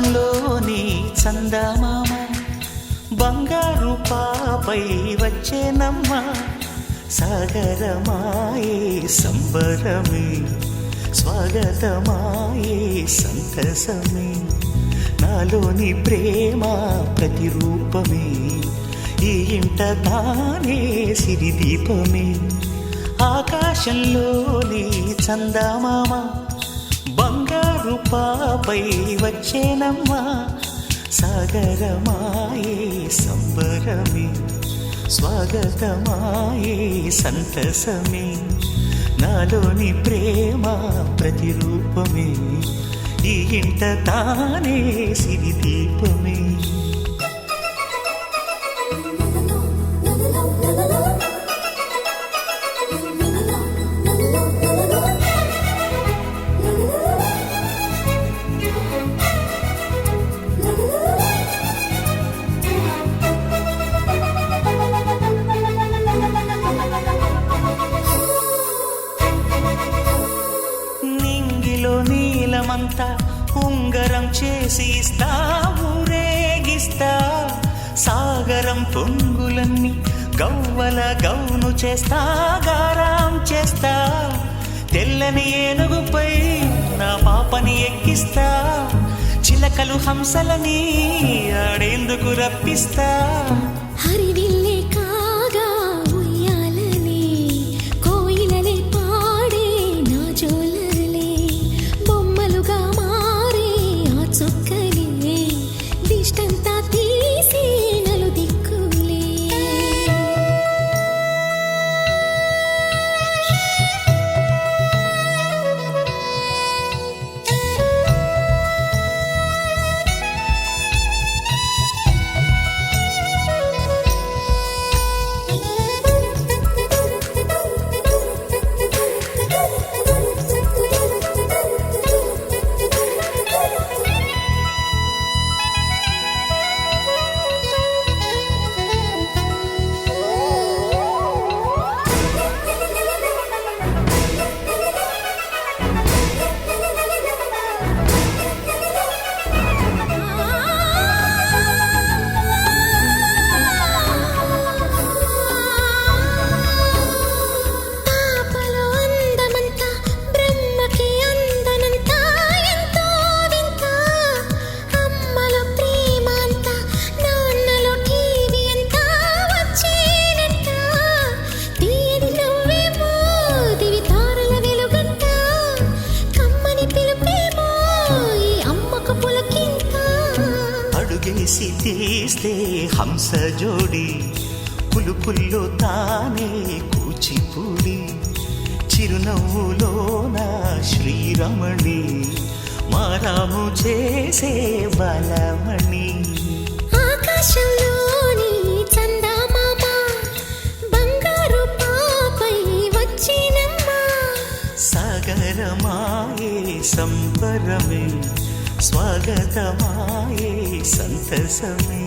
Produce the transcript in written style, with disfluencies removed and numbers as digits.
ఆకాశంలోని చందమామ బంగారు పాపై వచ్చేనమ్మ సాగరమాయే సంబరమే స్వాగతమాయే సంతసమే నాలోని ప్రేమ ప్రతిరూపమే ఈ ఇంట తానే సిరిదీపమే ఆకాశంలోని చందమామ బంగారు పాపై వచ్చేనమ్మా సాగరమాయే సంబరమే స్వాగతమాయే సంతసమే నాలోని ప్రేమ ప్రతిరూపమే ఈ ఇంట తానే సిరిదీపమే నీలమంతా ఉంగరం చేసి ఇస్తా ఊరేగిస్తా సాగరం పొంగులన్నీ గవ్వల గౌను చేస్తా గారాం చేస్తా తెల్లని ఏనుగుపై నా పాపని ఎక్కిస్తా చిలకలు హంసలని ఆడేందుకు రప్పిస్తా హరివిల్లే కాగా ఉయ్యాలనే కోయిలలే పాడే నా జోలలే బొమ్మలుగా మారే ఆ చుక్కలే దిష్టంతా తీసి నలు దిక్కులే అడుగేసి తీస్తే హంస జోడి పులుపుల్లో తానే కూచిపూడి చిరునవ్వులోన శ్రీరమణి మారాము చేసే బలమణి ఆకాశంలోని చందమామ బంగారు పాపై వచ్చినమ్మా సాగరమాయే సంబరమే స్వాగతమాయే సంతసమే